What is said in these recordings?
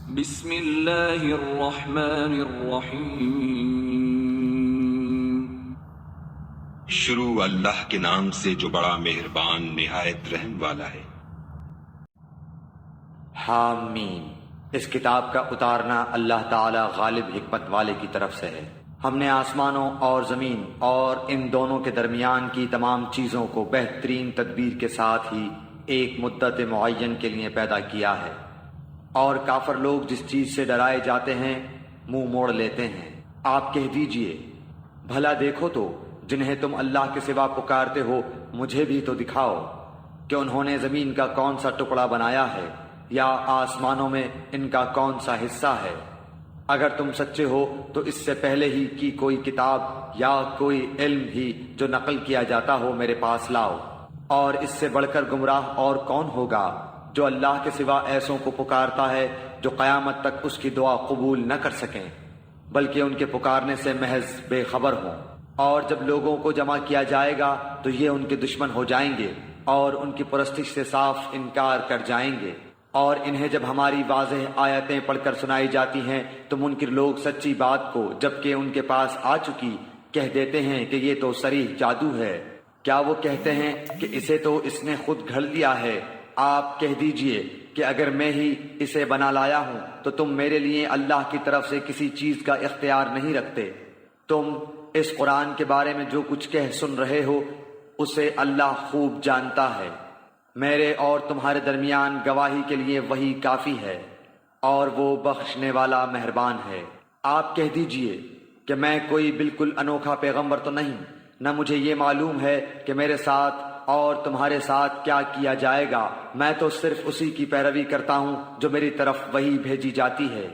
بسم اللہ الرحمن الرحیم۔ شروع اللہ کے نام سے جو بڑا مہربان نہایت رحم والا ہے۔ حامیم۔ اس کتاب کا اتارنا اللہ تعالی غالب حکمت والے کی طرف سے ہے۔ ہم نے آسمانوں اور زمین اور ان دونوں کے درمیان کی تمام چیزوں کو بہترین تدبیر کے ساتھ ہی ایک مدت معین کے لیے پیدا کیا ہے، اور کافر لوگ جس چیز سے ڈرائے جاتے ہیں منہ موڑ لیتے ہیں۔ آپ کہہ دیجئے، بھلا دیکھو تو جنہیں تم اللہ کے سوا پکارتے ہو مجھے بھی تو دکھاؤ کہ انہوں نے زمین کا کون سا ٹکڑا بنایا ہے یا آسمانوں میں ان کا کون سا حصہ ہے۔ اگر تم سچے ہو تو اس سے پہلے ہی کی کوئی کتاب یا کوئی علم ہی جو نقل کیا جاتا ہو میرے پاس لاؤ، اور اس سے بڑھ کر گمراہ اور کون ہوگا جو اللہ کے سوا ایسوں کو پکارتا ہے جو قیامت تک اس کی دعا قبول نہ کر سکیں بلکہ ان کے پکارنے سے محض بے خبر ہوں۔ اور جب لوگوں کو جمع کیا جائے گا تو یہ ان کے دشمن ہو جائیں گے اور ان کی پرستش سے صاف انکار کر جائیں گے، اور انہیں جب ہماری واضح آیتیں پڑھ کر سنائی جاتی ہیں تو منکر لوگ سچی بات کو جبکہ ان کے پاس آ چکی کہہ دیتے ہیں کہ یہ تو صریح جادو ہے۔ کیا وہ کہتے ہیں کہ اسے تو اس نے خود گھڑ لیا ہے؟ آپ کہہ دیجئے کہ اگر میں ہی اسے بنا لایا ہوں تو تم میرے لیے اللہ کی طرف سے کسی چیز کا اختیار نہیں رکھتے۔ تم اس قرآن کے بارے میں جو کچھ کہہ سن رہے ہو اسے اللہ خوب جانتا ہے۔ میرے اور تمہارے درمیان گواہی کے لیے وہی کافی ہے، اور وہ بخشنے والا مہربان ہے۔ آپ کہہ دیجئے کہ میں کوئی بالکل انوکھا پیغمبر تو نہیں، نہ مجھے یہ معلوم ہے کہ میرے ساتھ اور تمہارے ساتھ کیا کیا جائے گا۔ میں تو صرف اسی کی پیروی کرتا ہوں جو میری طرف وحی بھیجی جاتی ہے،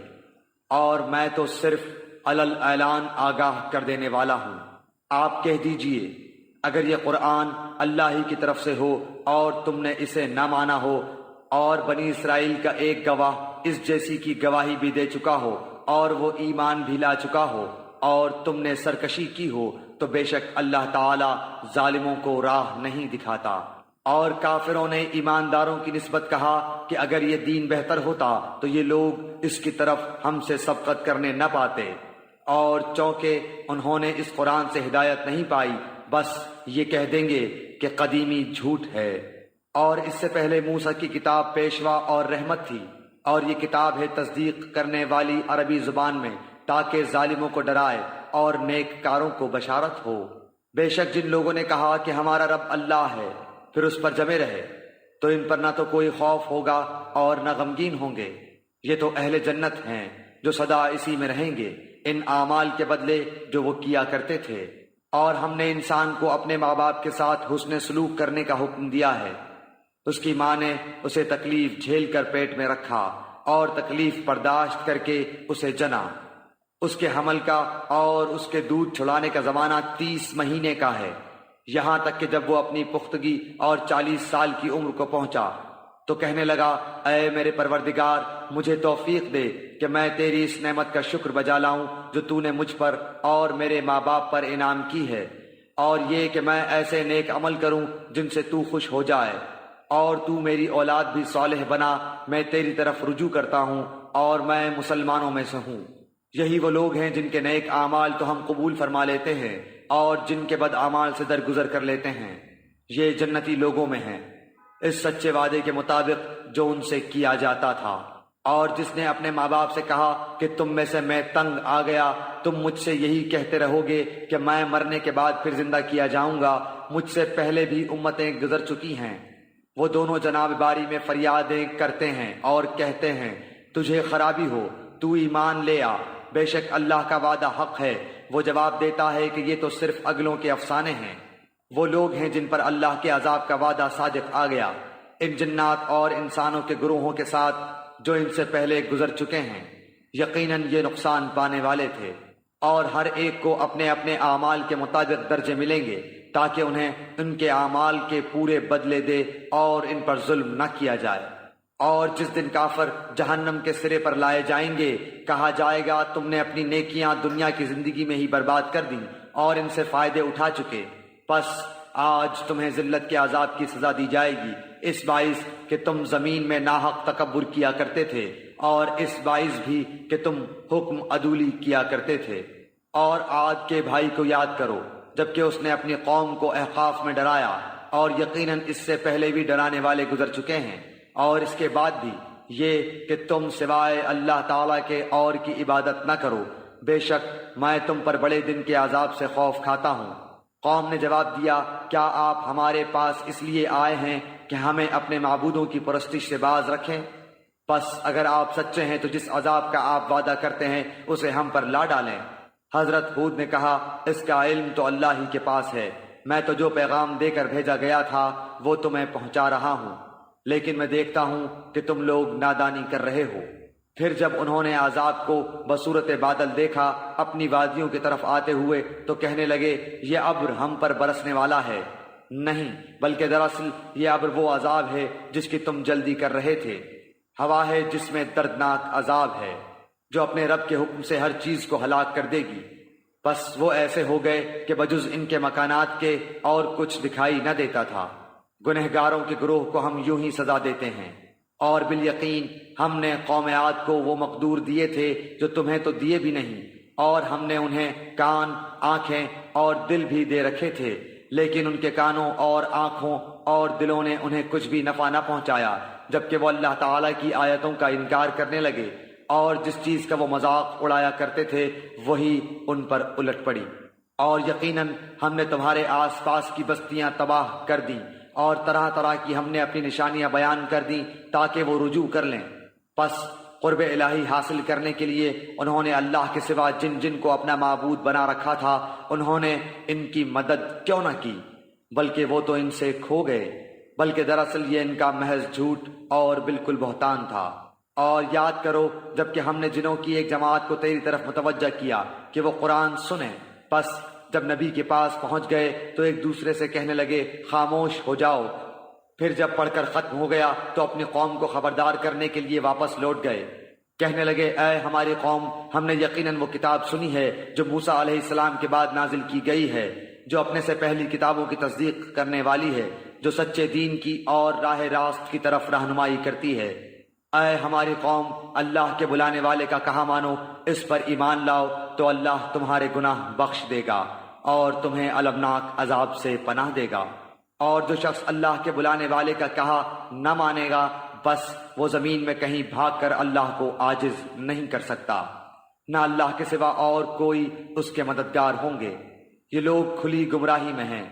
اور میں تو صرف علل اعلان آگاہ کر دینے والا ہوں۔ آپ کہہ دیجئے اگر یہ قرآن اللہ ہی کی طرف سے ہو اور تم نے اسے نہ مانا ہو، اور بنی اسرائیل کا ایک گواہ اس جیسی کی گواہی بھی دے چکا ہو اور وہ ایمان بھی لا چکا ہو، اور تم نے سرکشی کی ہو، تو بے شک اللہ تعالی ظالموں کو راہ نہیں دکھاتا۔ اور کافروں نے ایمانداروں کی نسبت کہا کہ اگر یہ دین بہتر ہوتا تو یہ لوگ اس کی طرف ہم سے سبقت کرنے نہ پاتے، اور چونکہ انہوں نے اس قرآن سے ہدایت نہیں پائی بس یہ کہہ دیں گے کہ قدیمی جھوٹ ہے۔ اور اس سے پہلے موسیٰ کی کتاب پیشوا اور رحمت تھی، اور یہ کتاب ہے تصدیق کرنے والی عربی زبان میں تاکہ ظالموں کو ڈرائے اور نیک کاروں کو بشارت ہو۔ بے شک جن لوگوں نے کہا کہ ہمارا رب اللہ ہے پھر اس پر جمے رہے تو ان پر نہ تو کوئی خوف ہوگا اور نہ غمگین ہوں گے۔ یہ تو اہل جنت ہیں جو سدا اسی میں رہیں گے ان اعمال کے بدلے جو وہ کیا کرتے تھے۔ اور ہم نے انسان کو اپنے ماں باپ کے ساتھ حسن سلوک کرنے کا حکم دیا ہے۔ اس کی ماں نے اسے تکلیف جھیل کر پیٹ میں رکھا اور تکلیف برداشت کر کے اسے جنا۔ اس کے حمل کا اور اس کے دودھ چھڑانے کا زمانہ 30 مہینے کا ہے، یہاں تک کہ جب وہ اپنی پختگی اور 40 سال کی عمر کو پہنچا تو کہنے لگا، اے میرے پروردگار مجھے توفیق دے کہ میں تیری اس نعمت کا شکر بجا لاؤں جو تو نے مجھ پر اور میرے ماں باپ پر انعام کی ہے، اور یہ کہ میں ایسے نیک عمل کروں جن سے تو خوش ہو جائے، اور تو میری اولاد بھی صالح بنا۔ میں تیری طرف رجوع کرتا ہوں اور میں مسلمانوں میں سے ہوں۔ یہی وہ لوگ ہیں جن کے نیک اعمال تو ہم قبول فرما لیتے ہیں اور جن کے بد اعمال سے درگزر کر لیتے ہیں، یہ جنتی لوگوں میں ہیں اس سچے وعدے کے مطابق جو ان سے کیا جاتا تھا۔ اور جس نے اپنے ماں باپ سے کہا کہ تم میں سے میں تنگ آ گیا، تم مجھ سے یہی کہتے رہو گے کہ میں مرنے کے بعد پھر زندہ کیا جاؤں گا، مجھ سے پہلے بھی امتیں گزر چکی ہیں۔ وہ دونوں جناب باری میں فریادیں کرتے ہیں اور کہتے ہیں، تجھے خرابی ہو، تو ایمان لے آ، بے شک اللہ کا وعدہ حق ہے۔ وہ جواب دیتا ہے کہ یہ تو صرف اگلوں کے افسانے ہیں۔ وہ لوگ ہیں جن پر اللہ کے عذاب کا وعدہ صادق آ گیا، ان جنات اور انسانوں کے گروہوں کے ساتھ جو ان سے پہلے گزر چکے ہیں، یقیناً یہ نقصان پانے والے تھے۔ اور ہر ایک کو اپنے اپنے اعمال کے مطابق درجے ملیں گے تاکہ انہیں ان کے اعمال کے پورے بدلے دے اور ان پر ظلم نہ کیا جائے۔ اور جس دن کافر جہنم کے سرے پر لائے جائیں گے کہا جائے گا، تم نے اپنی نیکیاں دنیا کی زندگی میں ہی برباد کر دیں اور ان سے فائدے اٹھا چکے، پس آج تمہیں ذلت کے عذاب کی سزا دی جائے گی اس باعث کہ تم زمین میں ناحق تکبر کیا کرتے تھے اور اس باعث بھی کہ تم حکم عدولی کیا کرتے تھے۔ اور عاد کے بھائی کو یاد کرو جبکہ اس نے اپنی قوم کو احقاف میں ڈرایا، اور یقیناً اس سے پہلے بھی ڈرانے والے گزر چکے ہیں، اور اس کے بعد بھی یہ کہ تم سوائے اللہ تعالیٰ کے اور کی عبادت نہ کرو، بے شک میں تم پر بڑے دن کے عذاب سے خوف کھاتا ہوں۔ قوم نے جواب دیا، کیا آپ ہمارے پاس اس لیے آئے ہیں کہ ہمیں اپنے معبودوں کی پرستش سے باز رکھیں؟ پس اگر آپ سچے ہیں تو جس عذاب کا آپ وعدہ کرتے ہیں اسے ہم پر لا ڈالیں۔ حضرت ہود نے کہا، اس کا علم تو اللہ ہی کے پاس ہے، میں تو جو پیغام دے کر بھیجا گیا تھا وہ تمہیں پہنچا رہا ہوں، لیکن میں دیکھتا ہوں کہ تم لوگ نادانی کر رہے ہو۔ پھر جب انہوں نے عذاب کو بصورت بادل دیکھا اپنی وادیوں کی طرف آتے ہوئے تو کہنے لگے، یہ ابر ہم پر برسنے والا ہے۔ نہیں، بلکہ دراصل یہ ابر وہ عذاب ہے جس کی تم جلدی کر رہے تھے۔ ہوا ہے جس میں دردناک عذاب ہے، جو اپنے رب کے حکم سے ہر چیز کو ہلاک کر دے گی۔ بس وہ ایسے ہو گئے کہ بجز ان کے مکانات کے اور کچھ دکھائی نہ دیتا تھا۔ گنہگاروں کے گروہ کو ہم یوں ہی سزا دیتے ہیں، اور بالیقین ہم نے قوم عاد کو وہ مقدور دیے تھے جو تمہیں تو دیے بھی نہیں، اور ہم نے انہیں کان، آنکھیں اور دل بھی دے رکھے تھے، لیکن ان کے کانوں اور آنکھوں اور دلوں نے انہیں کچھ بھی نفع نہ پہنچایا، جبکہ وہ اللہ تعالیٰ کی آیتوں کا انکار کرنے لگے، اور جس چیز کا وہ مذاق اڑایا کرتے تھے وہی ان پر الٹ پڑی۔ اور یقیناً ہم نے تمہارے آس پاس کی بستیاں تباہ کر دیں، اور طرح طرح کی ہم نے اپنی نشانیاں بیان کر دیں تاکہ وہ رجوع کر لیں۔ پس قرب الہی حاصل کرنے کے لیے انہوں نے اللہ کے سوا جن جن کو اپنا معبود بنا رکھا تھا انہوں نے ان کی مدد کیوں نہ کی، بلکہ وہ تو ان سے کھو گئے، بلکہ دراصل یہ ان کا محض جھوٹ اور بالکل بہتان تھا۔ اور یاد کرو جب کہ ہم نے جنوں کی ایک جماعت کو تیری طرف متوجہ کیا کہ وہ قرآن سنیں، پس جب نبی کے پاس پہنچ گئے تو ایک دوسرے سے کہنے لگے، خاموش ہو جاؤ۔ پھر جب پڑھ کر ختم ہو گیا تو اپنی قوم کو خبردار کرنے کے لیے واپس لوٹ گئے، کہنے لگے، اے ہماری قوم، ہم نے یقیناً وہ کتاب سنی ہے جو موسیٰ علیہ السلام کے بعد نازل کی گئی ہے، جو اپنے سے پہلی کتابوں کی تصدیق کرنے والی ہے، جو سچے دین کی اور راہ راست کی طرف رہنمائی کرتی ہے۔ اے ہماری قوم، اللہ کے بلانے والے کا کہا مانو، اس پر ایمان لاؤ تو اللہ تمہارے گناہ بخش دے گا اور تمہیں المناک عذاب سے پناہ دے گا۔ اور جو شخص اللہ کے بلانے والے کا کہا نہ مانے گا، بس وہ زمین میں کہیں بھاگ کر اللہ کو عاجز نہیں کر سکتا، نہ اللہ کے سوا اور کوئی اس کے مددگار ہوں گے۔ یہ لوگ کھلی گمراہی میں ہیں،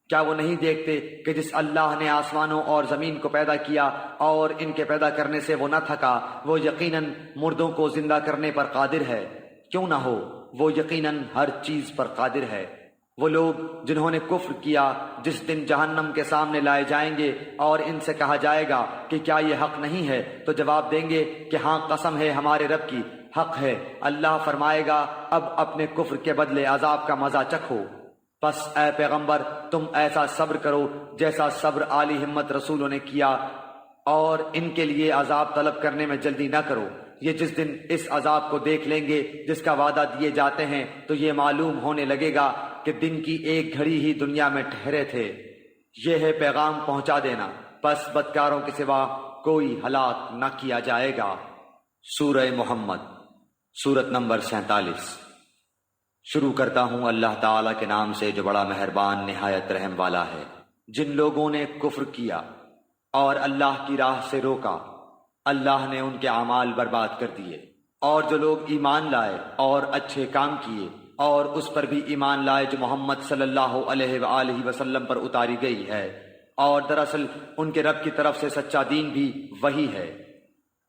کیا وہ نہیں دیکھتے کہ جس اللہ نے آسمانوں اور زمین کو پیدا کیا اور ان کے پیدا کرنے سے وہ نہ تھکا، وہ یقیناً مردوں کو زندہ کرنے پر قادر ہے، کیوں نہ ہو، وہ یقیناً ہر چیز پر قادر ہے۔ وہ لوگ جنہوں نے کفر کیا جس دن جہنم کے سامنے لائے جائیں گے اور ان سے کہا جائے گا کہ کیا یہ حق نہیں ہے، تو جواب دیں گے کہ ہاں، قسم ہے ہمارے رب کی، حق ہے۔ اللہ فرمائے گا، اب اپنے کفر کے بدلے عذاب کا مزہ چکھو۔ پس اے پیغمبر، تم ایسا صبر کرو جیسا صبر عالی ہمت رسولوں نے کیا، اور ان کے لیے عذاب طلب کرنے میں جلدی نہ کرو۔ یہ جس دن اس عذاب کو دیکھ لیں گے جس کا وعدہ دیے جاتے ہیں تو یہ معلوم ہونے لگے گا کہ دن کی ایک گھڑی ہی دنیا میں ٹھہرے تھے۔ یہ ہے پیغام پہنچا دینا، پس بدکاروں کے سوا کوئی ہلاک نہ کیا جائے گا۔ سورہ محمد، سورت نمبر 47۔ شروع کرتا ہوں اللہ تعالیٰ کے نام سے جو بڑا مہربان نہایت رحم والا ہے۔ جن لوگوں نے کفر کیا اور اللہ کی راہ سے روکا، اللہ نے ان کے اعمال برباد کر دیے، اور جو لوگ ایمان لائے اور اچھے کام کیے اور اس پر بھی ایمان لائے جو محمد صلی اللہ علیہ وآلہ وسلم پر اتاری گئی ہے، اور دراصل ان کے رب کی طرف سے سچا دین بھی وہی ہے،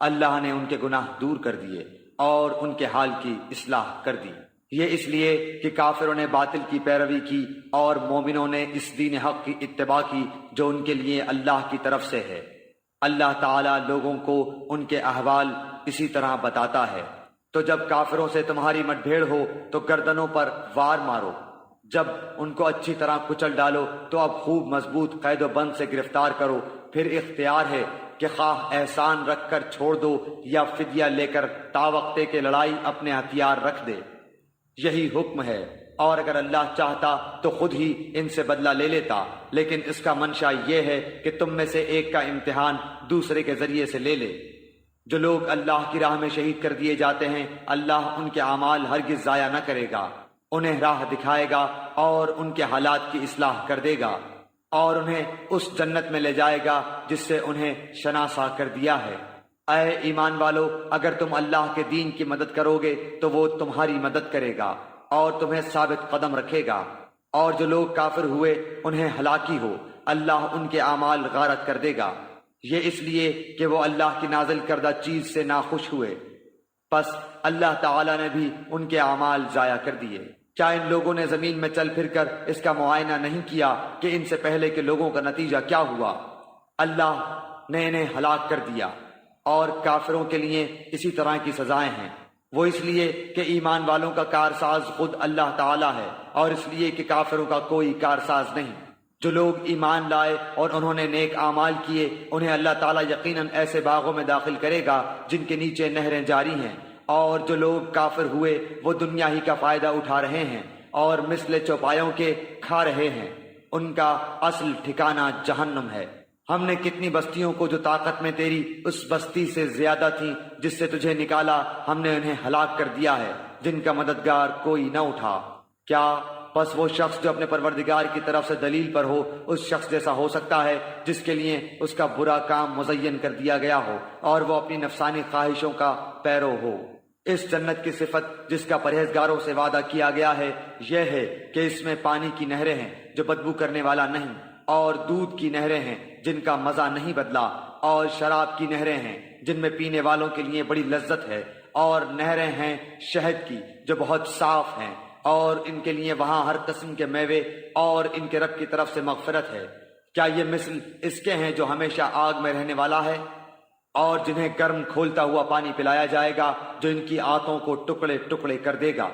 اللہ نے ان کے گناہ دور کر دیے اور ان کے حال کی اصلاح کر دی۔ یہ اس لیے کہ کافروں نے باطل کی پیروی کی اور مومنوں نے اس دین حق کی اتباع کی جو ان کے لیے اللہ کی طرف سے ہے۔ اللہ تعالیٰ لوگوں کو ان کے احوال اسی طرح بتاتا ہے۔ تو جب کافروں سے تمہاری مٹ بھیڑ ہو تو گردنوں پر وار مارو، جب ان کو اچھی طرح کچل ڈالو تو اب خوب مضبوط قید و بند سے گرفتار کرو، پھر اختیار ہے کہ خواہ احسان رکھ کر چھوڑ دو یا فدیہ لے کر تاوقتے کے لڑائی اپنے ہتھیار رکھ دے، یہی حکم ہے۔ اور اگر اللہ چاہتا تو خود ہی ان سے بدلہ لے لیتا، لیکن اس کا منشا یہ ہے کہ تم میں سے ایک کا امتحان دوسرے کے ذریعے سے لے لے۔ جو لوگ اللہ کی راہ میں شہید کر دیے جاتے ہیں اللہ ان کے اعمال ہرگز ضائع نہ کرے گا، انہیں راہ دکھائے گا اور ان کے حالات کی اصلاح کر دے گا اور انہیں اس جنت میں لے جائے گا جس سے انہیں شناسا کر دیا ہے۔ اے ایمان والو، اگر تم اللہ کے دین کی مدد کرو گے تو وہ تمہاری مدد کرے گا اور تمہیں ثابت قدم رکھے گا، اور جو لوگ کافر ہوئے انہیں ہلاکی ہو، اللہ ان کے اعمال غارت کر دے گا، یہ اس لیے کہ وہ اللہ کی نازل کردہ چیز سے ناخوش ہوئے، پس اللہ تعالی نے بھی ان کے اعمال ضائع کر دیے۔ کیا ان لوگوں نے زمین میں چل پھر کر اس کا معائنہ نہیں کیا کہ ان سے پہلے کے لوگوں کا نتیجہ کیا ہوا؟ اللہ نے انہیں ہلاک کر دیا، اور کافروں کے لیے اسی طرح کی سزائیں ہیں۔ وہ اس لیے کہ ایمان والوں کا کارساز خود اللہ تعالی ہے، اور اس لیے کہ کافروں کا کوئی کارساز نہیں۔ جو لوگ ایمان لائے اور انہوں نے نیک اعمال کیے انہیں اللہ تعالیٰ یقیناً ایسے باغوں میں داخل کرے گا جن کے نیچے نہریں جاری ہیں، اور جو لوگ کافر ہوئے وہ دنیا ہی کا فائدہ اٹھا رہے ہیں اور مثل چوپایوں کے کھا رہے ہیں، ان کا اصل ٹھکانہ جہنم ہے۔ ہم نے کتنی بستیوں کو جو طاقت میں تیری اس بستی سے زیادہ تھیں جس سے تجھے نکالا، ہم نے انہیں ہلاک کر دیا ہے جن کا مددگار کوئی نہ اٹھا۔ کیا پس وہ شخص جو اپنے پروردگار کی طرف سے دلیل پر ہو اس شخص جیسا ہو سکتا ہے جس کے لیے اس کا برا کام مزین کر دیا گیا ہو اور وہ اپنی نفسانی خواہشوں کا پیرو ہو؟ اس جنت کی صفت جس کا پرہیزگاروں سے وعدہ کیا گیا ہے یہ ہے کہ اس میں پانی کی نہریں ہیں جو بدبو کرنے والا نہیں، اور دودھ کی نہریں ہیں جن کا مزہ نہیں بدلا، اور شراب کی نہریں ہیں جن میں پینے والوں کے لیے بڑی لذت ہے، اور نہریں ہیں شہد کی جو بہت صاف ہیں، اور ان کے لیے وہاں ہر قسم کے میوے، اور ان کے رب کی طرف سے مغفرت ہے۔ کیا یہ مثل اس کے ہیں جو ہمیشہ آگ میں رہنے والا ہے، اور جنہیں گرم کھولتا ہوا پانی پلایا جائے گا جو ان کی آنتوں کو ٹکڑے ٹکڑے کر دے گا،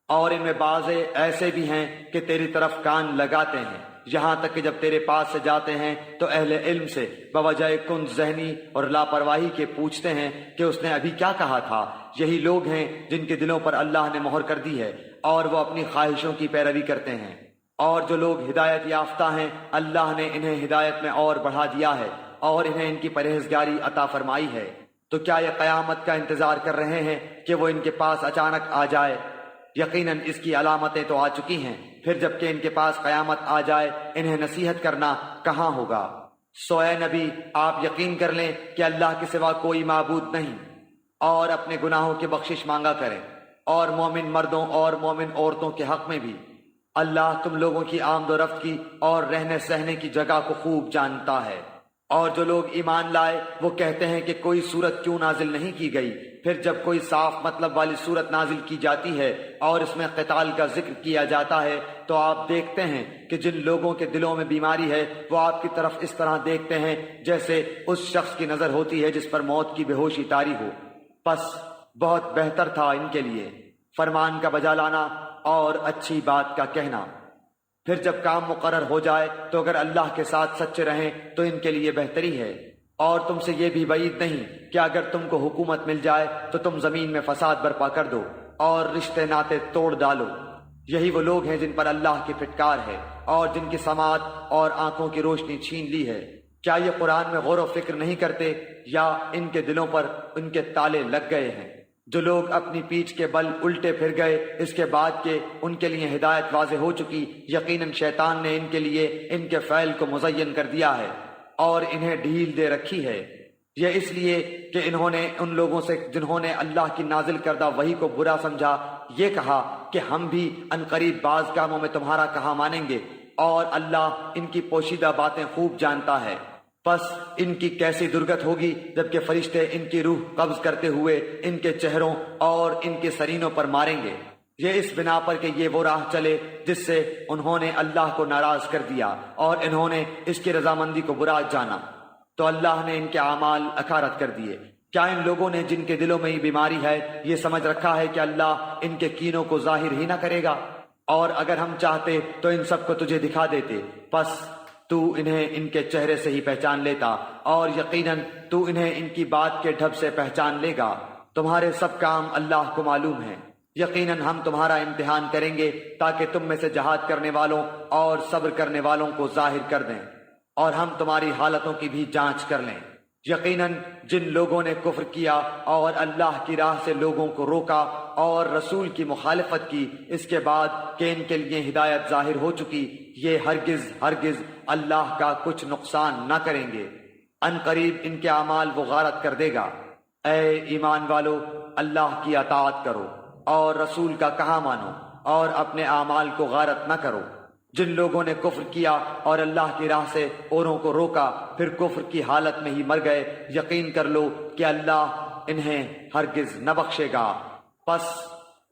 اور ان میں بعضے ایسے بھی ہیں کہ تیری طرف کان لگاتے ہیں، یہاں تک کہ جب تیرے پاس سے جاتے ہیں تو اہل علم سے بوجہ کند ذہنی اور لاپرواہی کے پوچھتے ہیں کہ اس نے ابھی کیا کہا تھا۔ یہی لوگ ہیں جن کے دلوں پر اللہ نے مہر کر دی ہے اور وہ اپنی خواہشوں کی پیروی کرتے ہیں، اور جو لوگ ہدایت یافتہ ہیں اللہ نے انہیں ہدایت میں اور بڑھا دیا ہے اور انہیں ان کی پرہیزگاری عطا فرمائی ہے۔ تو کیا یہ قیامت کا انتظار کر رہے ہیں کہ وہ ان کے پاس اچانک آ جائے؟ یقیناً اس کی علامتیں تو آ چکی ہیں، پھر جب کہ ان کے پاس قیامت آ جائے انہیں نصیحت کرنا کہاں ہوگا۔ سو اے نبی، آپ یقین کر لیں کہ اللہ کے سوا کوئی معبود نہیں، اور اپنے گناہوں کی بخشش مانگا کریں، اور مومن مردوں اور مومن عورتوں کے حق میں بھی۔ اللہ تم لوگوں کی آمد و رفت کی اور رہنے سہنے کی جگہ کو خوب جانتا ہے۔ اور جو لوگ ایمان لائے وہ کہتے ہیں کہ کوئی صورت کیوں نازل نہیں کی گئی، پھر جب کوئی صاف مطلب والی صورت نازل کی جاتی ہے اور اس میں قتال کا ذکر کیا جاتا ہے تو آپ دیکھتے ہیں کہ جن لوگوں کے دلوں میں بیماری ہے وہ آپ کی طرف اس طرح دیکھتے ہیں جیسے اس شخص کی نظر ہوتی ہے جس پر موت کی بے ہوشی طاری ہو۔ پس بہت بہتر تھا ان کے لیے فرمان کا بجا لانا اور اچھی بات کا کہنا۔ پھر جب کام مقرر ہو جائے تو اگر اللہ کے ساتھ سچے رہیں تو ان کے لیے بہتری ہے، اور تم سے یہ بھی بعید نہیں کہ اگر تم کو حکومت مل جائے تو تم زمین میں فساد برپا کر دو اور رشتے ناطے توڑ ڈالو۔ یہی وہ لوگ ہیں جن پر اللہ کی پھٹکار ہے اور جن کی سماعت اور آنکھوں کی روشنی چھین لی ہے۔ کیا یہ قرآن میں غور و فکر نہیں کرتے، یا ان کے دلوں پر ان کے تالے لگ گئے ہیں؟ جو لوگ اپنی پیٹھ کے بل الٹے پھر گئے اس کے بعد کہ ان کے لیے ہدایت واضح ہو چکی، یقیناً شیطان نے ان کے لیے ان کے فعل کو مزین کر دیا ہے اور انہیں ڈھیل دے رکھی ہے۔ یہ اس لیے کہ انہوں نے ان لوگوں سے جنہوں نے اللہ کی نازل کردہ وحی کو برا سمجھا یہ کہا کہ ہم بھی عنقریب بعض کاموں میں تمہارا کہا مانیں گے، اور اللہ ان کی پوشیدہ باتیں خوب جانتا ہے۔ پس ان کی کیسی درگت ہوگی جبکہ فرشتے ان کی روح قبض کرتے ہوئے ان کے چہروں اور ان کے سرینوں پر ماریں گے، یہ اس بنا پر کہ یہ وہ راہ چلے جس سے انہوں نے اللہ کو ناراض کر دیا اور انہوں نے اس کی رضامندی کو برا جانا، تو اللہ نے ان کے اعمال اکارت کر دیے۔ کیا ان لوگوں نے جن کے دلوں میں یہ بیماری ہے یہ سمجھ رکھا ہے کہ اللہ ان کے کینوں کو ظاہر ہی نہ کرے گا؟ اور اگر ہم چاہتے تو ان سب کو تجھے دکھا دیتے، پس تو انہیں ان کے چہرے سے ہی پہچان لیتا، اور یقیناً تو انہیں ان کی بات کے ڈھب سے پہچان لے گا۔ تمہارے سب کام اللہ کو معلوم ہیں۔ یقیناً ہم تمہارا امتحان کریں گے تاکہ تم میں سے جہاد کرنے والوں اور صبر کرنے والوں کو ظاہر کر دیں، اور ہم تمہاری حالتوں کی بھی جانچ کر لیں۔ یقیناً جن لوگوں نے کفر کیا اور اللہ کی راہ سے لوگوں کو روکا اور رسول کی مخالفت کی اس کے بعد کہ ان کے لیے ہدایت ظاہر ہو چکی، یہ ہرگز ہرگز اللہ کا کچھ نقصان نہ کریں گے۔ ان قریب ان کے اعمال وہ غارت کر دے گا۔ اے ایمان والو، اللہ کی اطاعت کرو اور رسول کا کہا مانو اور اپنے اعمال کو غارت نہ کرو۔ جن لوگوں نے کفر کیا اور اللہ کی راہ سے اوروں کو روکا پھر کفر کی حالت میں ہی مر گئے، یقین کر لو کہ اللہ انہیں ہرگز نہ بخشے گا۔ پس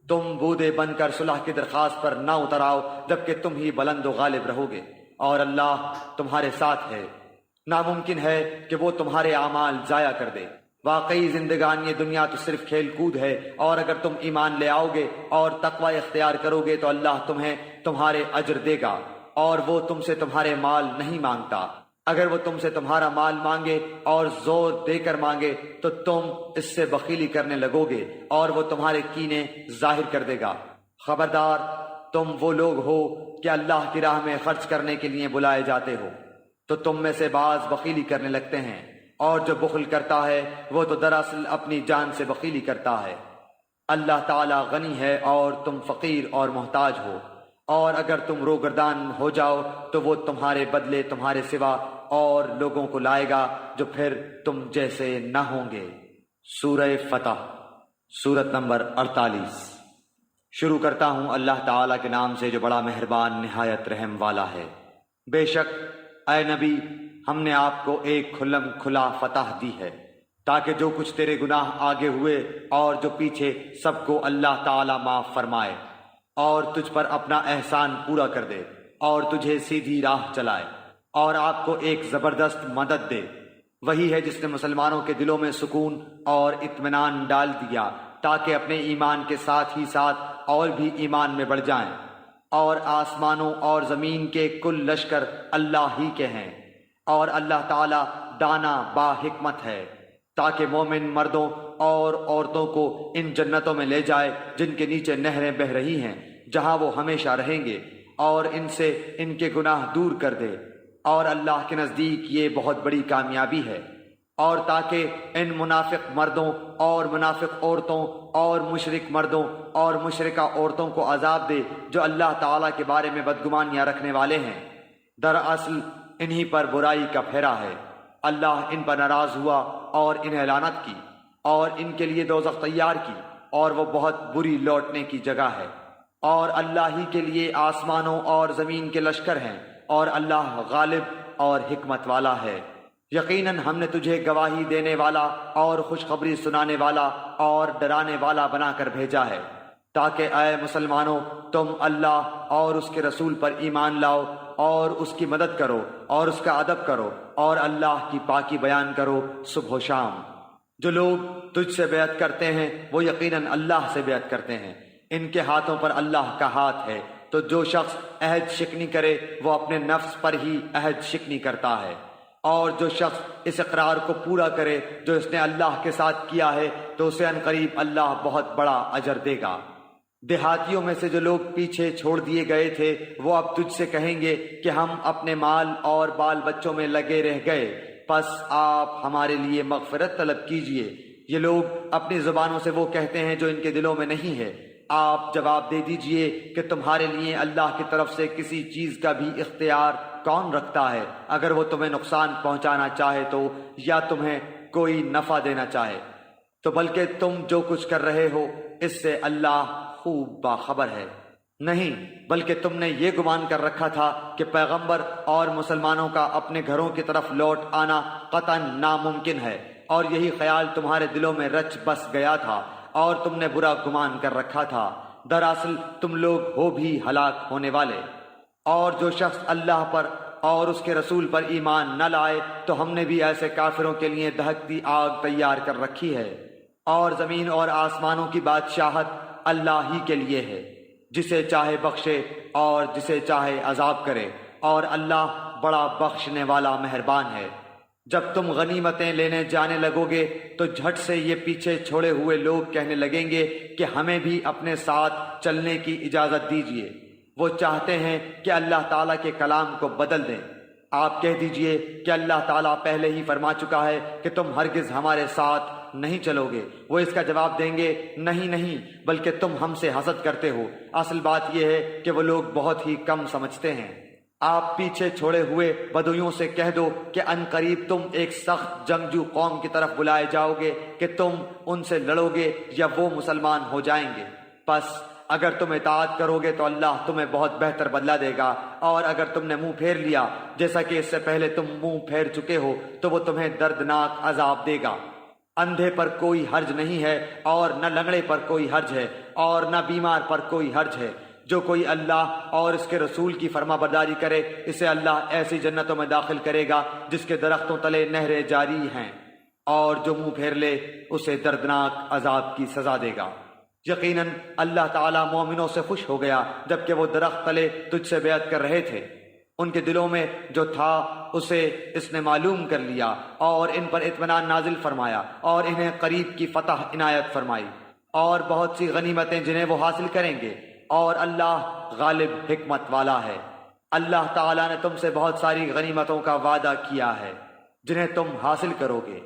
تم بودے بن کر صلح کی درخواست پر نہ اتر آؤ جبکہ تم ہی بلند و غالب رہو گے اور اللہ تمہارے ساتھ ہے۔ ناممکن ہے کہ وہ تمہارے اعمال ضائع کر دے۔ واقعی زندگانی دنیا تو صرف کھیل کود ہے، اور اگر تم ایمان لے آؤ گے اور تقوی اختیار کرو گے تو اللہ تمہیں تمہارے اجر دے گا، اور وہ تم سے تمہارے مال نہیں مانگتا۔ اگر وہ تم سے تمہارا مال مانگے اور زور دے کر مانگے تو تم اس سے بخیلی کرنے لگو گے اور وہ تمہارے کینے ظاہر کر دے گا۔ خبردار، تم وہ لوگ ہو کہ اللہ کی راہ میں خرچ کرنے کے لیے بلائے جاتے ہو تو تم میں سے بعض بخیلی کرنے لگتے ہیں، اور جو بخل کرتا ہے وہ تو دراصل اپنی جان سے بخیلی کرتا ہے۔ اللہ تعالی غنی ہے اور تم فقیر اور محتاج ہو، اور اگر تم روگردان ہو جاؤ تو وہ تمہارے بدلے تمہارے سوا اور لوگوں کو لائے گا جو پھر تم جیسے نہ ہوں گے۔ سورہ فتح، سورت نمبر 48۔ شروع کرتا ہوں اللہ تعالی کے نام سے جو بڑا مہربان نہایت رحم والا ہے۔ بے شک اے نبی، ہم نے آپ کو ایک کھلم کھلا فتح دی ہے تاکہ جو کچھ تیرے گناہ آگے ہوئے اور جو پیچھے سب کو اللہ تعالی معاف فرمائے اور تجھ پر اپنا احسان پورا کر دے اور تجھے سیدھی راہ چلائے اور آپ کو ایک زبردست مدد دے۔ وہی ہے جس نے مسلمانوں کے دلوں میں سکون اور اطمینان ڈال دیا تاکہ اپنے ایمان کے ساتھ ہی ساتھ اور بھی ایمان میں بڑھ جائیں، اور آسمانوں اور زمین کے کل لشکر اللہ ہی کے ہیں، اور اللہ تعالی دانا با حکمت ہے تاکہ مومن مردوں اور عورتوں کو ان جنتوں میں لے جائے جن کے نیچے نہریں بہہ رہی ہیں، جہاں وہ ہمیشہ رہیں گے، اور ان سے ان کے گناہ دور کر دے، اور اللہ کے نزدیک یہ بہت بڑی کامیابی ہے۔ اور تاکہ ان منافق مردوں اور منافق عورتوں اور مشرک مردوں اور مشرکہ عورتوں کو عذاب دے جو اللہ تعالیٰ کے بارے میں بدگمانیاں رکھنے والے ہیں، دراصل انہی پر برائی کا پھیرا ہے۔ اللہ ان پر ناراض ہوا اور انہیں لعنت کی اور ان کے لیے دوزخ تیار کی، اور وہ بہت بری لوٹنے کی جگہ ہے۔ اور اللہ ہی کے لیے آسمانوں اور زمین کے لشکر ہیں، اور اللہ غالب اور حکمت والا ہے۔ یقیناً ہم نے تجھے گواہی دینے والا اور خوشخبری سنانے والا اور ڈرانے والا بنا کر بھیجا ہے تاکہ اے مسلمانوں تم اللہ اور اس کے رسول پر ایمان لاؤ اور اس کی مدد کرو اور اس کا ادب کرو اور اللہ کی پاکی بیان کرو صبح و شام۔ جو لوگ تجھ سے بیعت کرتے ہیں وہ یقیناً اللہ سے بیعت کرتے ہیں، ان کے ہاتھوں پر اللہ کا ہاتھ ہے، تو جو شخص عہد شکنی کرے وہ اپنے نفس پر ہی عہد شکنی کرتا ہے، اور جو شخص اس اقرار کو پورا کرے جو اس نے اللہ کے ساتھ کیا ہے تو اسے عنقریب اللہ بہت بڑا اجر دے گا۔ دیہاتیوں میں سے جو لوگ پیچھے چھوڑ دیے گئے تھے وہ اب تجھ سے کہیں گے کہ ہم اپنے مال اور بال بچوں میں لگے رہ گئے، پس آپ ہمارے لیے مغفرت طلب کیجئے۔ یہ لوگ اپنی زبانوں سے وہ کہتے ہیں جو ان کے دلوں میں نہیں ہے۔ آپ جواب دے دیجئے کہ تمہارے لیے اللہ کی طرف سے کسی چیز کا بھی اختیار کون رکھتا ہے، اگر وہ تمہیں نقصان پہنچانا چاہے تو یا تمہیں کوئی نفع دینا چاہے تو، بلکہ تم جو کچھ کر رہے ہو اس سے اللہ خوب باخبر ہے۔ نہیں، بلکہ تم نے یہ گمان کر رکھا تھا کہ پیغمبر اور مسلمانوں کا اپنے گھروں کی طرف لوٹ آنا قطعاً ناممکن ہے، اور یہی خیال تمہارے دلوں میں رچ بس گیا تھا اور تم نے برا گمان کر رکھا تھا، دراصل تم لوگ ہو بھی ہلاک ہونے والے۔ اور جو شخص اللہ پر اور اس کے رسول پر ایمان نہ لائے تو ہم نے بھی ایسے کافروں کے لیے دہکتی آگ تیار کر رکھی ہے۔ اور زمین اور آسمانوں کی بادشاہت اللہ ہی کے لیے ہے، جسے چاہے بخشے اور جسے چاہے عذاب کرے، اور اللہ بڑا بخشنے والا مہربان ہے۔ جب تم غنیمتیں لینے جانے لگو گے تو جھٹ سے یہ پیچھے چھوڑے ہوئے لوگ کہنے لگیں گے کہ ہمیں بھی اپنے ساتھ چلنے کی اجازت دیجیے۔ وہ چاہتے ہیں کہ اللہ تعالیٰ کے کلام کو بدل دیں، آپ کہہ دیجئے کہ اللہ تعالیٰ پہلے ہی فرما چکا ہے کہ تم ہرگز ہمارے ساتھ نہیں چلو گے۔ وہ اس کا جواب دیں گے، نہیں نہیں، بلکہ تم ہم سے حسد کرتے ہو۔ اصل بات یہ ہے کہ وہ لوگ بہت ہی کم سمجھتے ہیں۔ آپ پیچھے چھوڑے ہوئے بدویوں سے کہہ دو کہ ان قریب تم ایک سخت جنگجو قوم کی طرف بلائے جاؤ گے کہ تم ان سے لڑو گے یا وہ مسلمان ہو جائیں گے۔ پس اگر تم اطاعت کرو گے تو اللہ تمہیں بہت بہتر بدلہ دے گا، اور اگر تم نے منہ پھیر لیا جیسا کہ اس سے پہلے تم منہ پھیر چکے ہو تو وہ تمہیں دردناک عذاب دے گا۔ اندھے پر کوئی حرج نہیں ہے اور نہ لنگڑے پر کوئی حرج ہے اور نہ بیمار پر کوئی حرج ہے۔ جو کوئی اللہ اور اس کے رسول کی فرما برداری کرے اسے اللہ ایسی جنتوں میں داخل کرے گا جس کے درختوں تلے نہریں جاری ہیں، اور جو منہ پھیر لے اسے دردناک عذاب کی سزا دے گا۔ یقیناً اللہ تعالیٰ مومنوں سے خوش ہو گیا جبکہ وہ درخت تلے تجھ سے بیعت کر رہے تھے۔ ان کے دلوں میں جو تھا اسے اس نے معلوم کر لیا اور ان پر اطمینان نازل فرمایا اور انہیں قریب کی فتح عنایت فرمائی اور بہت سی غنیمتیں جنہیں وہ حاصل کریں گے، اور اللہ غالب حکمت والا ہے۔ اللہ تعالیٰ نے تم سے بہت ساری غنیمتوں کا وعدہ کیا ہے جنہیں تم حاصل کرو گے،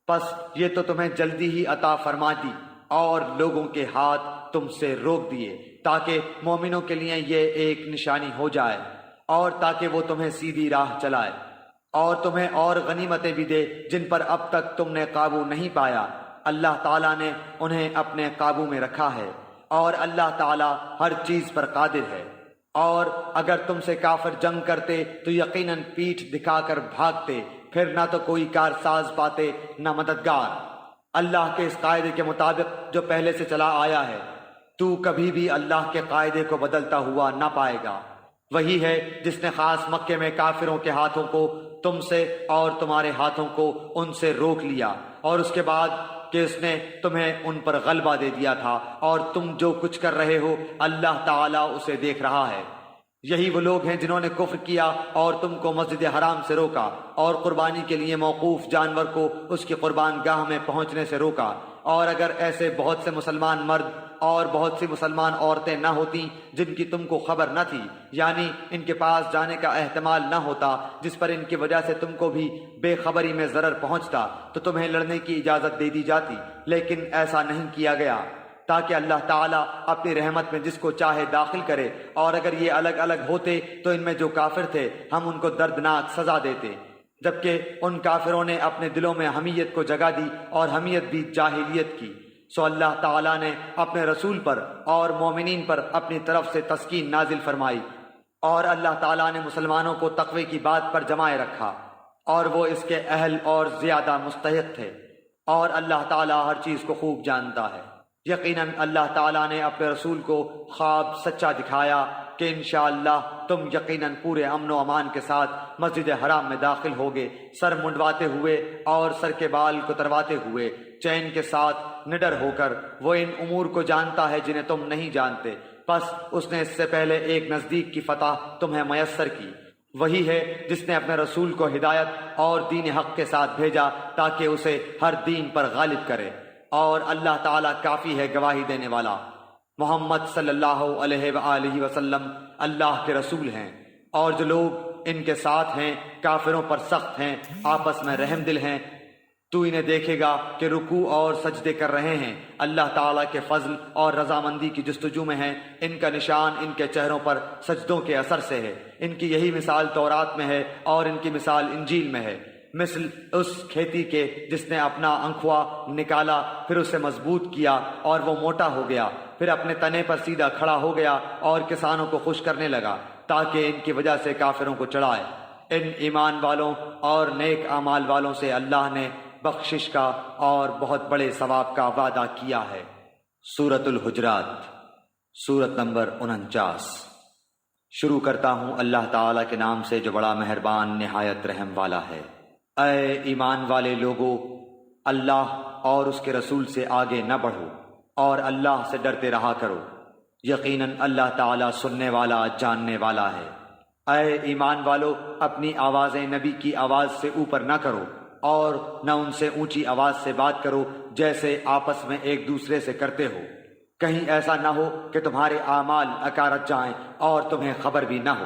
پس یہ تو تمہیں جلدی ہی عطا فرما دی اور لوگوں کے ہاتھ تم سے روک دیے تاکہ مومنوں کے لیے یہ ایک نشانی ہو جائے اور تاکہ وہ تمہیں سیدھی راہ چلائے، اور تمہیں اور غنیمتیں بھی دے جن پر اب تک تم نے قابو نہیں پایا۔ اللہ تعالیٰ نے انہیں اپنے قابو میں رکھا ہے، اور اللہ تعالیٰ ہر چیز پر قادر ہے۔ اور اگر تم سے کافر جنگ کرتے تو یقیناً پیٹھ دکھا کر بھاگتے، پھر نہ تو کوئی کارساز پاتے نہ مددگار۔ اللہ کے اس قاعدے کے مطابق جو پہلے سے چلا آیا ہے، تو کبھی بھی اللہ کے قاعدے کو بدلتا ہوا نہ پائے گا۔ وہی ہے جس نے خاص مکے میں کافروں کے ہاتھوں کو تم سے اور تمہارے ہاتھوں کو ان سے روک لیا، اور اس کے بعد کہ اس نے تمہیں ان پر غلبہ دے دیا تھا، اور تم جو کچھ کر رہے ہو اللہ تعالیٰ اسے دیکھ رہا ہے۔ یہی وہ لوگ ہیں جنہوں نے کفر کیا اور تم کو مسجد حرام سے روکا، اور قربانی کے لیے موقوف جانور کو اس کی قربان گاہ میں پہنچنے سے روکا۔ اور اگر ایسے بہت سے مسلمان مرد اور بہت سی مسلمان عورتیں نہ ہوتیں جن کی تم کو خبر نہ تھی، یعنی ان کے پاس جانے کا احتمال نہ ہوتا جس پر ان کی وجہ سے تم کو بھی بے خبری میں ضرر پہنچتا، تو تمہیں لڑنے کی اجازت دے دی جاتی، لیکن ایسا نہیں کیا گیا تاکہ اللہ تعالیٰ اپنی رحمت میں جس کو چاہے داخل کرے۔ اور اگر یہ الگ الگ ہوتے تو ان میں جو کافر تھے ہم ان کو دردناک سزا دیتے، جبکہ ان کافروں نے اپنے دلوں میں حمیت کو جگہ دی، اور حمیت بھی جاہلیت کی۔ سو اللہ تعالیٰ نے اپنے رسول پر اور مومنین پر اپنی طرف سے تسکین نازل فرمائی، اور اللہ تعالیٰ نے مسلمانوں کو تقوی کی بات پر جمائے رکھا، اور وہ اس کے اہل اور زیادہ مستحق تھے، اور اللہ تعالیٰ ہر چیز کو خوب جانتا ہے۔ یقیناً اللہ تعالیٰ نے اپنے رسول کو خواب سچا دکھایا کہ انشاءاللہ تم یقیناً پورے امن و امان کے ساتھ مسجد حرام میں داخل ہوگے، سر منڈواتے ہوئے اور سر کے بال کترواتے ہوئے، چین کے ساتھ نڈر ہو کر۔ وہ ان امور کو جانتا ہے جنہیں تم نہیں جانتے، پس اس نے اس سے پہلے ایک نزدیک کی فتح تمہیں میسر کی۔ وہی ہے جس نے اپنے رسول کو ہدایت اور دین حق کے ساتھ بھیجا تاکہ اسے ہر دین پر غالب کرے، اور اللہ تعالیٰ کافی ہے گواہی دینے والا۔ محمد صلی اللہ علیہ وآلہ وسلم اللہ کے رسول ہیں، اور جو لوگ ان کے ساتھ ہیں کافروں پر سخت ہیں، آپس میں رحم دل ہیں۔ تو انہیں دیکھے گا کہ رکوع اور سجدے کر رہے ہیں، اللہ تعالیٰ کے فضل اور رضامندی کی جستجو میں ہیں۔ ان کا نشان ان کے چہروں پر سجدوں کے اثر سے ہے۔ ان کی یہی مثال تورات میں ہے اور ان کی مثال انجیل میں ہے، مثل اس کھیتی کے جس نے اپنا انکھوا نکالا، پھر اسے مضبوط کیا اور وہ موٹا ہو گیا، پھر اپنے تنے پر سیدھا کھڑا ہو گیا اور کسانوں کو خوش کرنے لگا تاکہ ان کی وجہ سے کافروں کو چڑھائے۔ ان ایمان والوں اور نیک اعمال والوں سے اللہ نے بخشش کا اور بہت بڑے ثواب کا وعدہ کیا ہے۔ سورۃ الحجرات، سورت نمبر 49۔ شروع کرتا ہوں اللہ تعالیٰ کے نام سے جو بڑا مہربان نہایت رحم والا ہے۔ اے ایمان والے لوگو، اللہ اور اس کے رسول سے آگے نہ بڑھو اور اللہ سے ڈرتے رہا کرو، یقیناً اللہ تعالیٰ سننے والا جاننے والا ہے۔ اے ایمان والو، اپنی آوازیں نبی کی آواز سے اوپر نہ کرو اور نہ ان سے اونچی آواز سے بات کرو جیسے آپس میں ایک دوسرے سے کرتے ہو، کہیں ایسا نہ ہو کہ تمہارے اعمال اکارت جائیں اور تمہیں خبر بھی نہ ہو۔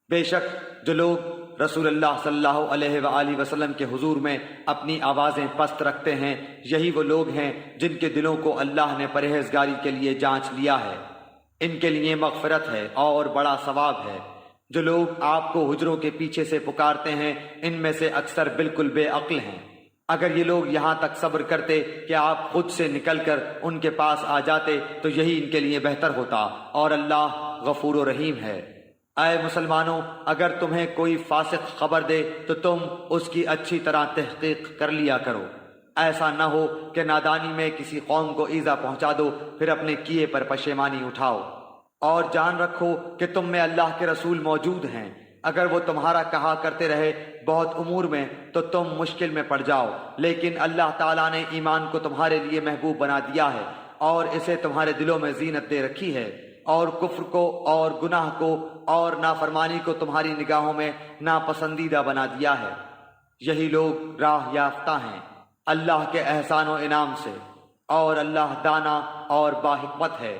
بے شک جو لوگ رسول اللہ صلی اللہ علیہ وآلہ وسلم کے حضور میں اپنی آوازیں پست رکھتے ہیں، یہی وہ لوگ ہیں جن کے دلوں کو اللہ نے پرہیزگاری کے لیے جانچ لیا ہے، ان کے لیے مغفرت ہے اور بڑا ثواب ہے۔ جو لوگ آپ کو حجروں کے پیچھے سے پکارتے ہیں، ان میں سے اکثر بالکل بے عقل ہیں۔ اگر یہ لوگ یہاں تک صبر کرتے کہ آپ خود سے نکل کر ان کے پاس آ جاتے تو یہی ان کے لیے بہتر ہوتا، اور اللہ غفور و رحیم ہے۔ اے مسلمانوں، اگر تمہیں کوئی فاسق خبر دے تو تم اس کی اچھی طرح تحقیق کر لیا کرو، ایسا نہ ہو کہ نادانی میں کسی قوم کو ایذا پہنچا دو پھر اپنے کیے پر پشیمانی اٹھاؤ۔ اور جان رکھو کہ تم میں اللہ کے رسول موجود ہیں، اگر وہ تمہارا کہا کرتے رہے بہت امور میں تو تم مشکل میں پڑ جاؤ، لیکن اللہ تعالیٰ نے ایمان کو تمہارے لیے محبوب بنا دیا ہے اور اسے تمہارے دلوں میں زینت دے رکھی ہے، اور کفر کو اور گناہ کو اور نافرمانی کو تمہاری نگاہوں میں ناپسندیدہ بنا دیا ہے۔ یہی لوگ راہ یافتہ ہیں اللہ کے احسان و انعام سے، اور اللہ دانا اور باحکمت ہے۔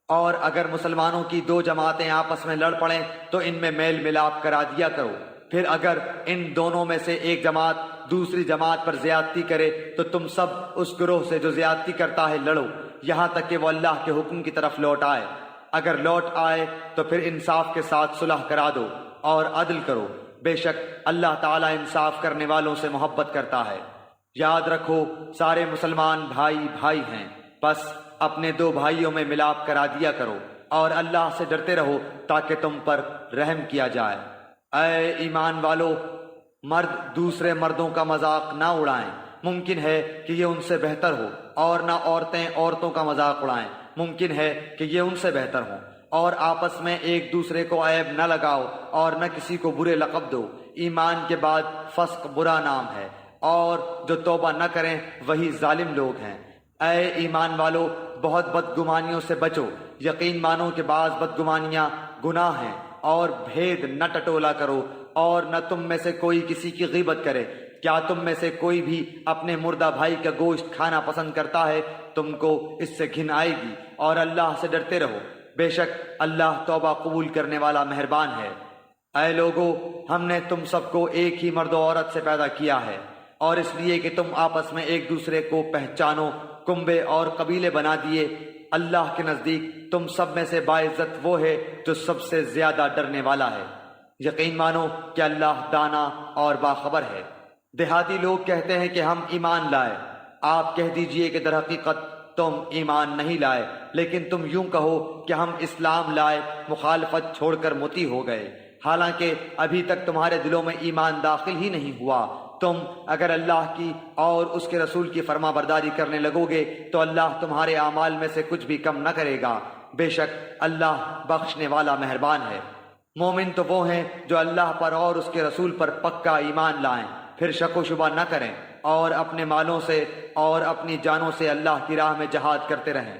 اور اگر مسلمانوں کی دو جماعتیں آپس میں لڑ پڑیں تو ان میں میل ملاپ کرا دیا کرو، پھر اگر ان دونوں میں سے ایک جماعت دوسری جماعت پر زیادتی کرے تو تم سب اس گروہ سے جو زیادتی کرتا ہے لڑو، یہاں تک کہ وہ اللہ کے حکم کی طرف لوٹ آئے۔ اگر لوٹ آئے تو پھر انصاف کے ساتھ صلح کرا دو اور عدل کرو، بے شک اللہ تعالیٰ انصاف کرنے والوں سے محبت کرتا ہے۔ یاد رکھو سارے مسلمان بھائی بھائی ہیں، بس اپنے دو بھائیوں میں ملاپ کرا دیا کرو اور اللہ سے ڈرتے رہو تاکہ تم پر رحم کیا جائے۔ اے ایمان والو، مرد دوسرے مردوں کا مذاق نہ اڑائیں، ممکن ہے کہ یہ ان سے بہتر ہو، اور نہ عورتیں عورتوں کا مذاق اڑائیں، ممکن ہے کہ یہ ان سے بہتر ہوں، اور آپس میں ایک دوسرے کو عیب نہ لگاؤ اور نہ کسی کو برے لقب دو۔ ایمان کے بعد فسق برا نام ہے، اور جو توبہ نہ کریں وہی ظالم لوگ ہیں۔ اے ایمان والو، بہت بدگمانیوں سے بچو، یقین مانو کہ بعض بدگمانیاں گناہ ہیں، اور بھید نہ ٹٹولا کرو، اور نہ تم میں سے کوئی کسی کی غیبت کرے۔ کیا تم میں سے کوئی بھی اپنے مردہ بھائی کا گوشت کھانا پسند کرتا ہے؟ تم کو اس سے گھن آئے گی، اور اللہ سے ڈرتے رہو، بے شک اللہ توبہ قبول کرنے والا مہربان ہے۔ اے لوگو، ہم نے تم سب کو ایک ہی مرد و عورت سے پیدا کیا ہے، اور اس لیے کہ تم آپس میں ایک دوسرے کو پہچانو، کنبے اور قبیلے بنا دیے۔ اللہ کے نزدیک تم سب میں سے باعزت وہ ہے جو سب سے زیادہ ڈرنے والا ہے۔ یقین مانو کہ اللہ دانا اور باخبر ہے۔ دیہاتی لوگ کہتے ہیں کہ ہم ایمان لائے، آپ کہہ دیجئے کہ در حقیقت تم ایمان نہیں لائے، لیکن تم یوں کہو کہ ہم اسلام لائے، مخالفت چھوڑ کر متی ہو گئے، حالانکہ ابھی تک تمہارے دلوں میں ایمان داخل ہی نہیں ہوا۔ تم اگر اللہ کی اور اس کے رسول کی فرما برداری کرنے لگو گے تو اللہ تمہارے اعمال میں سے کچھ بھی کم نہ کرے گا، بے شک اللہ بخشنے والا مہربان ہے۔ مومن تو وہ ہیں جو اللہ پر اور اس کے رسول پر پکا ایمان لائیں، پھر شک و شبہ نہ کریں، اور اپنے مالوں سے اور اپنی جانوں سے اللہ کی راہ میں جہاد کرتے رہیں۔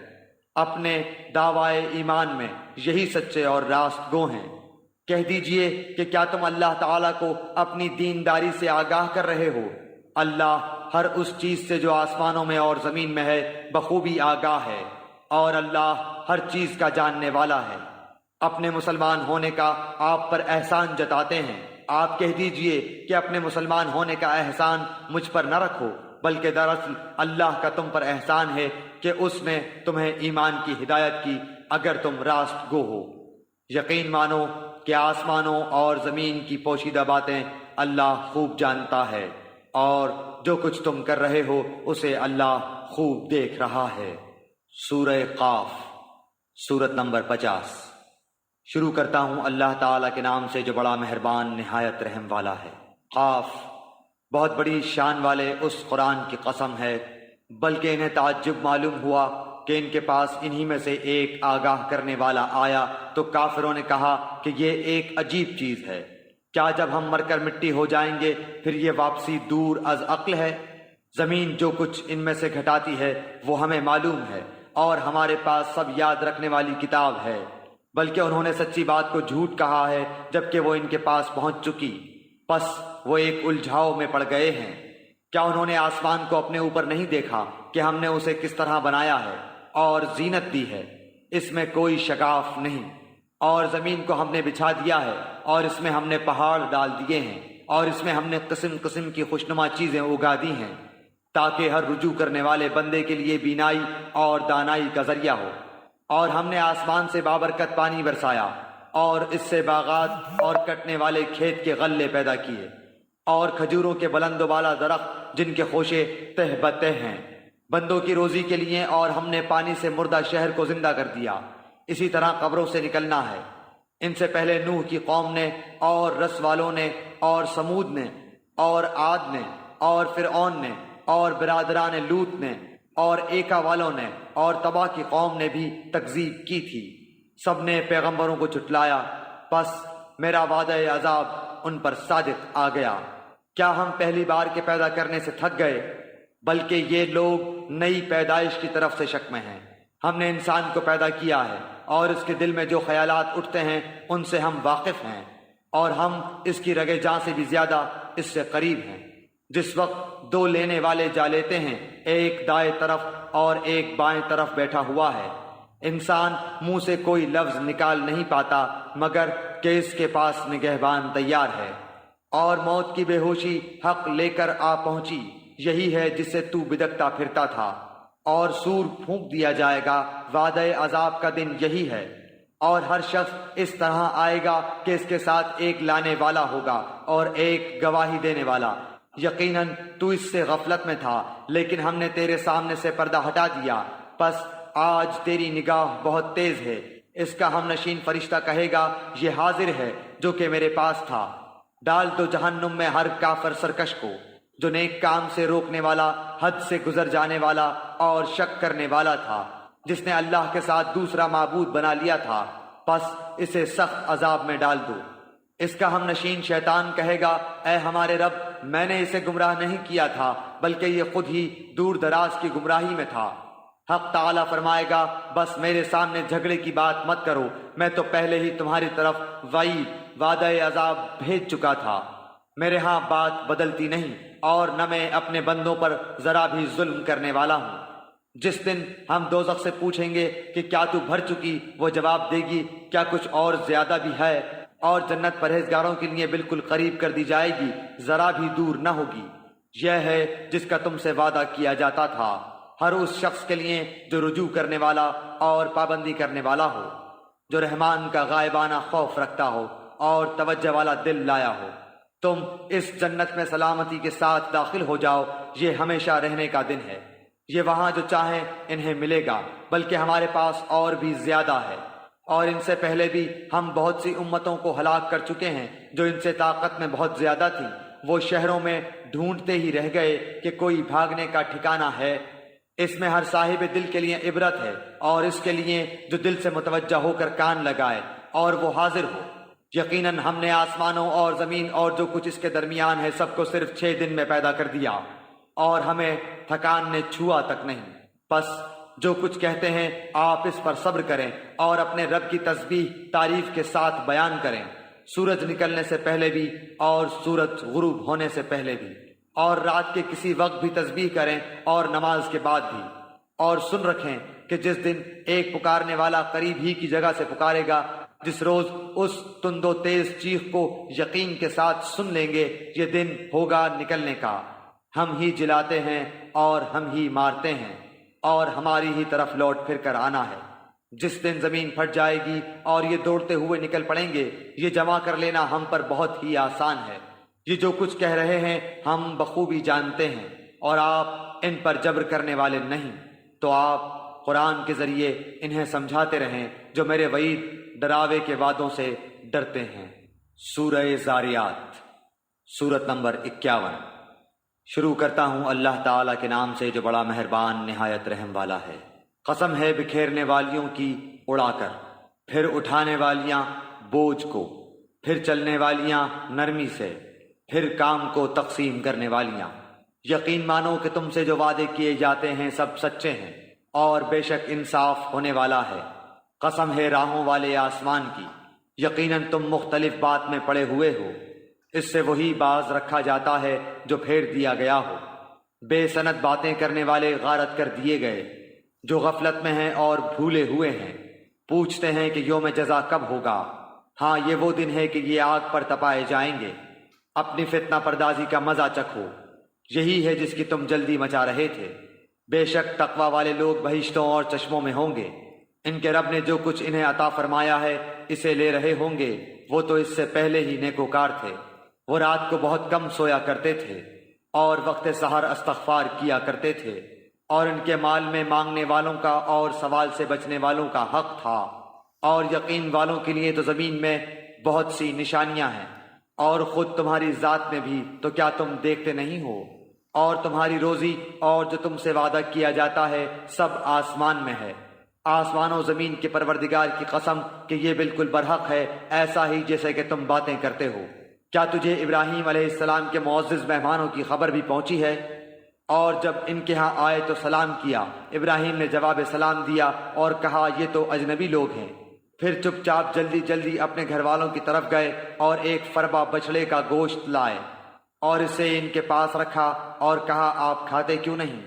اپنے دعوی ایمان میں یہی سچے اور راست گو ہیں۔ کہہ دیجئے کہ کیا تم اللہ تعالیٰ کو اپنی دینداری سے آگاہ کر رہے ہو؟ اللہ ہر اس چیز سے جو آسمانوں میں اور زمین میں ہے بخوبی آگاہ ہے، اور اللہ ہر چیز کا جاننے والا ہے۔ اپنے مسلمان ہونے کا آپ پر احسان جتاتے ہیں، آپ کہہ دیجئے کہ اپنے مسلمان ہونے کا احسان مجھ پر نہ رکھو، بلکہ دراصل اللہ کا تم پر احسان ہے کہ اس نے تمہیں ایمان کی ہدایت کی اگر تم راست گو ہو۔ یقین مانو کہ آسمانوں اور زمین کی پوشیدہ باتیں اللہ خوب جانتا ہے، اور جو کچھ تم کر رہے ہو اسے اللہ خوب دیکھ رہا ہے۔ سورہ قاف، سورت نمبر 50۔ شروع کرتا ہوں اللہ تعالیٰ کے نام سے جو بڑا مہربان نہایت رحم والا ہے۔ قاف، بہت بڑی شان والے اس قرآن کی قسم ہے، بلکہ انہیں تعجب معلوم ہوا کہ ان کے پاس انہی میں سے ایک آگاہ کرنے والا آیا تو کافروں نے کہا کہ یہ ایک عجیب چیز ہے، کیا جب ہم مر کر مٹی ہو جائیں گے پھر یہ واپسی دور از عقل ہے؟ زمین جو کچھ ان میں سے گھٹاتی ہے وہ ہمیں معلوم ہے، اور ہمارے پاس سب یاد رکھنے والی کتاب ہے، بلکہ انہوں نے سچی بات کو جھوٹ کہا ہے جبکہ وہ ان کے پاس پہنچ چکی، پس وہ ایک الجھاؤ میں پڑ گئے ہیں۔ کیا انہوں نے آسمان کو اپنے اوپر نہیں دیکھا کہ ہم نے اسے کس طرح بنایا ہے اور زینت دی ہے، اس میں کوئی شگاف نہیں، اور زمین کو ہم نے بچھا دیا ہے اور اس میں ہم نے پہاڑ ڈال دیے ہیں، اور اس میں ہم نے قسم قسم کی خوشنما چیزیں اگا دی ہیں تاکہ ہر رجوع کرنے والے بندے کے لیے بینائی اور دانائی کا ذریعہ ہو۔ اور ہم نے آسمان سے بابرکت پانی برسایا اور اس سے باغات اور کٹنے والے کھیت کے غلے پیدا کیے اور کھجوروں کے بلند و بالا درخت جن کے خوشے تہ بتہ ہیں بندوں کی روزی کے لیے۔ اور ہم نے پانی سے مردہ شہر کو زندہ کر دیا، اسی طرح قبروں سے نکلنا ہے۔ ان سے پہلے نوح کی قوم نے اور رس والوں نے اور سمود نے اور عاد نے اور فرعون نے اور برادران لوط نے اور ایکا والوں نے اور تبا کی قوم نے بھی تکذیب کی تھی۔ سب نے پیغمبروں کو جھٹلایا، پس میرا وعدہ عذاب ان پر صادق آ گیا۔ کیا ہم پہلی بار کے پیدا کرنے سے تھک گئے؟ بلکہ یہ لوگ نئی پیدائش کی طرف سے شک میں ہیں۔ ہم نے انسان کو پیدا کیا ہے اور اس کے دل میں جو خیالات اٹھتے ہیں ان سے ہم واقف ہیں، اور ہم اس کی رگے جاں سے بھی زیادہ اس سے قریب ہیں۔ جس وقت دو لینے والے جا لیتے ہیں، ایک دائیں طرف اور ایک بائیں طرف بیٹھا ہوا ہے، انسان منہ سے کوئی لفظ نکال نہیں پاتا مگر کہ اس کے پاس نگہبان تیار ہے۔ اور موت کی بے ہوشی حق لے کر آ پہنچی، یہی ہے جس سے تو بدکتا پھرتا تھا۔ اور سور پھونک دیا جائے گا، وعدہ عذاب کا دن یہی ہے۔ اور ہر شخص اس طرح آئے گا کہ اس کے ساتھ ایک لانے والا ہوگا اور ایک گواہی دینے والا۔ یقیناً تو اس سے غفلت میں تھا، لیکن ہم نے تیرے سامنے سے پردہ ہٹا دیا، پس آج تیری نگاہ بہت تیز ہے۔ اس کا ہم نشین فرشتہ کہے گا، یہ حاضر ہے جو کہ میرے پاس تھا۔ ڈال دو جہنم میں ہر کافر سرکش کو، جو نیک کام سے روکنے والا، حد سے گزر جانے والا اور شک کرنے والا تھا، جس نے اللہ کے ساتھ دوسرا معبود بنا لیا تھا، پس اسے سخت عذاب میں ڈال دو۔ اس کا ہم نشین شیطان کہے گا، اے ہمارے رب، میں نے اسے گمراہ نہیں کیا تھا بلکہ یہ خود ہی دور دراز کی گمراہی میں تھا۔ حق تعالی فرمائے گا، بس میرے سامنے جھگڑے کی بات مت کرو، میں تو پہلے ہی تمہاری طرف وعدہ عذاب بھیج چکا تھا۔ میرے ہاں بات بدلتی نہیں، اور نہ میں اپنے بندوں پر ذرا بھی ظلم کرنے والا ہوں۔ جس دن ہم دوزخ سے پوچھیں گے کہ کیا تو بھر چکی، وہ جواب دے گی، کیا کچھ اور زیادہ بھی ہے؟ اور جنت پرہیزگاروں کے لیے بالکل قریب کر دی جائے گی، ذرا بھی دور نہ ہوگی۔ یہ ہے جس کا تم سے وعدہ کیا جاتا تھا، ہر اس شخص کے لیے جو رجوع کرنے والا اور پابندی کرنے والا ہو، جو رحمان کا غائبانہ خوف رکھتا ہو اور توجہ والا دل لایا ہو۔ تم اس جنت میں سلامتی کے ساتھ داخل ہو جاؤ، یہ ہمیشہ رہنے کا دن ہے، یہ وہاں جو چاہیں انہیں ملے گا، بلکہ ہمارے پاس اور بھی زیادہ ہے۔ اور ان سے پہلے بھی ہم بہت سی امتوں کو ہلاک کر چکے ہیں جو ان سے طاقت میں بہت زیادہ تھی، وہ شہروں میں ڈھونڈتے ہی رہ گئے کہ کوئی بھاگنے کا ٹھکانہ ہے۔ اس میں ہر صاحب دل کے لیے عبرت ہے، اور اس کے لیے جو دل سے متوجہ ہو کر کان لگائے اور وہ حاضر ہو۔ یقیناً ہم نے آسمانوں اور زمین اور جو کچھ اس کے درمیان ہے سب کو صرف 6 دن میں پیدا کر دیا، اور ہمیں تھکان نے چھوا تک نہیں۔ بس جو کچھ کہتے ہیں آپ اس پر صبر کریں اور اپنے رب کی تسبیح تعریف کے ساتھ بیان کریں، سورج نکلنے سے پہلے بھی اور سورج غروب ہونے سے پہلے بھی، اور رات کے کسی وقت بھی تسبیح کریں اور نماز کے بعد بھی۔ اور سن رکھیں کہ جس دن ایک پکارنے والا قریب ہی کی جگہ سے پکارے گا، جس روز اس تند و تیز چیخ کو یقین کے ساتھ سن لیں گے، یہ دن ہوگا نکلنے کا۔ ہم ہی جلاتے ہیں اور ہم ہی مارتے ہیں، اور ہماری ہی طرف لوٹ پھر کر آنا ہے۔ جس دن زمین پھٹ جائے گی اور یہ دوڑتے ہوئے نکل پڑیں گے، یہ جمع کر لینا ہم پر بہت ہی آسان ہے۔ یہ جو کچھ کہہ رہے ہیں ہم بخوبی جانتے ہیں، اور آپ ان پر جبر کرنے والے نہیں، تو آپ قرآن کے ذریعے انہیں سمجھاتے رہیں جو میرے وعید ڈراوے کے وعدوں سے ڈرتے ہیں۔ سورہ زاریات، سورت نمبر 51۔ شروع کرتا ہوں اللہ تعالیٰ کے نام سے جو بڑا مہربان نہایت رحم والا ہے۔ قسم ہے بکھیرنے والیوں کی اڑا کر، پھر اٹھانے والیاں بوجھ کو، پھر چلنے والیاں نرمی سے، پھر کام کو تقسیم کرنے والیاں۔ یقین مانو کہ تم سے جو وعدے کیے جاتے ہیں سب سچے ہیں، اور بے شک انصاف ہونے والا ہے۔ قسم ہے راہوں والے آسمان کی، یقیناً تم مختلف بات میں پڑے ہوئے ہو، اس سے وہی باز رکھا جاتا ہے جو پھیر دیا گیا ہو۔ بے سند باتیں کرنے والے غارت کر دیے گئے، جو غفلت میں ہیں اور بھولے ہوئے ہیں، پوچھتے ہیں کہ یوم جزا کب ہوگا۔ ہاں یہ وہ دن ہے کہ یہ آگ پر تپائے جائیں گے، اپنی فتنہ پردازی کا مزہ چکھو، یہی ہے جس کی تم جلدی مچا رہے تھے۔ بے شک تقوی والے لوگ بہشتوں اور چشموں میں ہوں گے۔ ان کے رب نے جو کچھ انہیں عطا فرمایا ہے اسے لے رہے ہوں گے، وہ تو اس سے پہلے ہی نیکوکار تھے۔ وہ رات کو بہت کم سویا کرتے تھے اور وقت سحر استغفار کیا کرتے تھے، اور ان کے مال میں مانگنے والوں کا اور سوال سے بچنے والوں کا حق تھا، اور یقین والوں کے لیے تو زمین میں بہت سی نشانیاں ہیں، اور خود تمہاری ذات میں بھی تو کیا تم دیکھتے نہیں ہو؟ اور تمہاری روزی اور جو تم سے وعدہ کیا جاتا ہے سب آسمان میں ہے۔ آسمان و زمین کے پروردگار کی قسم کہ یہ بالکل برحق ہے، ایسا ہی جیسے کہ تم باتیں کرتے ہو۔ کیا تجھے ابراہیم علیہ السلام کے معزز مہمانوں کی خبر بھی پہنچی ہے؟ اور جب ان کے ہاں آئے تو سلام کیا۔ ابراہیم نے جواب سلام دیا اور کہا یہ تو اجنبی لوگ ہیں۔ پھر چپ چاپ جلدی جلدی اپنے گھر والوں کی طرف گئے اور ایک فربا بچڑے کا گوشت لائے اور اسے ان کے پاس رکھا اور کہا آپ کھاتے کیوں نہیں؟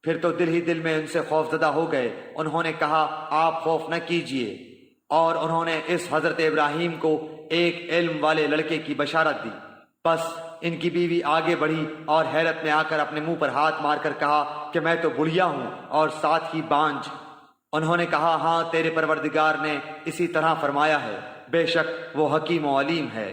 پھر تو دل ہی دل میں ان سے خوف زدہ ہو گئے۔ انہوں نے کہا آپ خوف نہ کیجیے، اور انہوں نے اس حضرت ابراہیم کو ایک علم والے لڑکے کی بشارت دی۔ بس ان کی بیوی آگے بڑھی اور حیرت میں آ کر اپنے منہ پر ہاتھ مار کر کہا کہ میں تو بڑھیا ہوں اور ساتھ ہی بانجھ۔ انہوں نے کہا ہاں تیرے پروردگار نے اسی طرح فرمایا ہے، بے شک وہ حکیم و علیم ہے۔